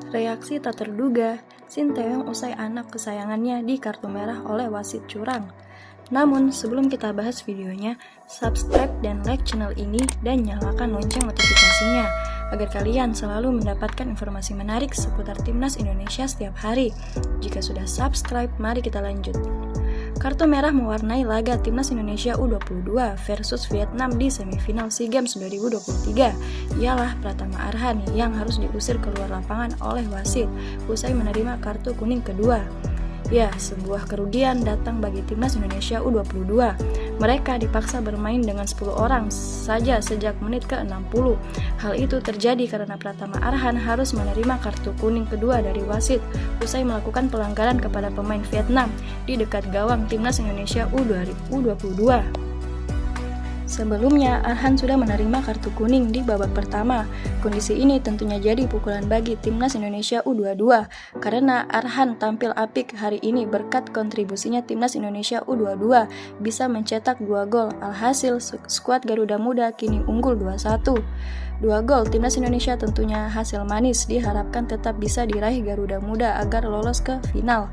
Reaksi tak terduga, Sinteyong usai anak kesayangannya di kartu merah oleh wasit curang. Namun, sebelum kita bahas videonya, subscribe dan like channel ini dan nyalakan lonceng notifikasinya agar kalian selalu mendapatkan informasi menarik seputar Timnas Indonesia setiap hari. Jika sudah subscribe, mari kita lanjut. Kartu merah mewarnai laga Timnas Indonesia U22 versus Vietnam di semifinal SEA Games 2023. Ialah Pratama Arhan yang harus diusir keluar lapangan oleh wasit usai menerima kartu kuning kedua. Ya, sebuah kerugian datang bagi Timnas Indonesia U22. Mereka dipaksa bermain dengan 10 orang saja sejak menit ke-60. Hal itu terjadi karena Pratama Arhan harus menerima kartu kuning kedua dari wasit usai melakukan pelanggaran kepada pemain Vietnam di dekat gawang Timnas Indonesia U22. Sebelumnya, Arhan sudah menerima kartu kuning di babak pertama. Kondisi ini tentunya jadi pukulan bagi Timnas Indonesia U22 karena Arhan tampil apik hari ini berkat kontribusinya Timnas Indonesia U22 bisa mencetak 2 gol. Alhasil, skuad Garuda Muda kini unggul 2-1. 2 gol Timnas Indonesia tentunya hasil manis, diharapkan tetap bisa diraih Garuda Muda agar lolos ke final.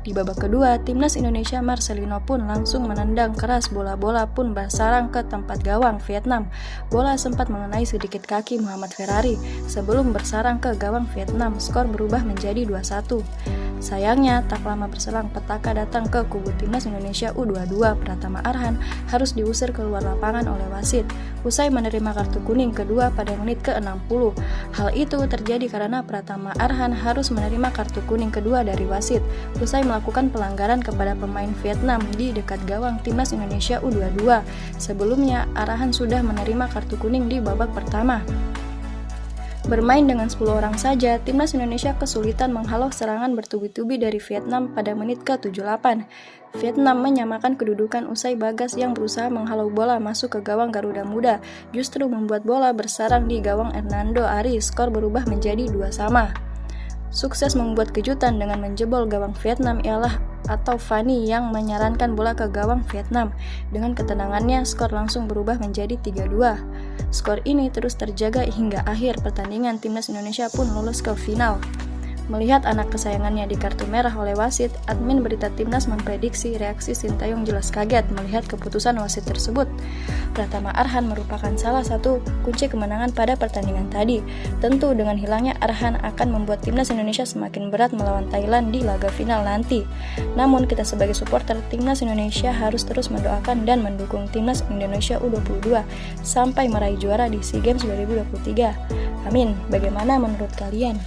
Di babak kedua, Timnas Indonesia Marcelino pun langsung menendang keras, bola-bola pun bersarang ke tempat gawang Vietnam. Bola sempat mengenai sedikit kaki Muhammad Ferrari sebelum bersarang ke gawang Vietnam. Skor berubah menjadi 2-1. Sayangnya, tak lama berselang petaka datang ke kubu Timnas Indonesia U22. Pratama Arhan harus diusir keluar lapangan oleh wasit usai menerima kartu kuning kedua pada menit ke-60. Hal itu terjadi karena Pratama Arhan harus menerima kartu kuning kedua dari wasit usai melakukan pelanggaran kepada pemain Vietnam di dekat gawang Timnas Indonesia U22. Sebelumnya, Arhan sudah menerima kartu kuning di babak pertama. Bermain dengan 10 orang saja, Timnas Indonesia kesulitan menghalau serangan bertubi-tubi dari Vietnam pada menit ke-78. Vietnam menyamakan kedudukan usai Bagas yang berusaha menghalau bola masuk ke gawang Garuda Muda, justru membuat bola bersarang di gawang Hernando Ari. Skor berubah menjadi 2-2. Sukses membuat kejutan dengan menjebol gawang Vietnam ialah atau Fanny yang menyarankan bola ke gawang Vietnam. Dengan ketenangannya, skor langsung berubah menjadi 3-2. Skor ini terus terjaga hingga akhir pertandingan. Timnas Indonesia pun lolos ke final. Melihat anak kesayangannya di kartu merah oleh wasit, admin berita Timnas memprediksi reaksi Sinteyong jelas kaget melihat keputusan wasit tersebut. Pratama Arhan merupakan salah satu kunci kemenangan pada pertandingan tadi. Tentu dengan hilangnya Arhan akan membuat Timnas Indonesia semakin berat melawan Thailand di laga final nanti. Namun kita sebagai supporter Timnas Indonesia harus terus mendoakan dan mendukung Timnas Indonesia U22 sampai meraih juara di SEA Games 2023. Amin. Bagaimana menurut kalian?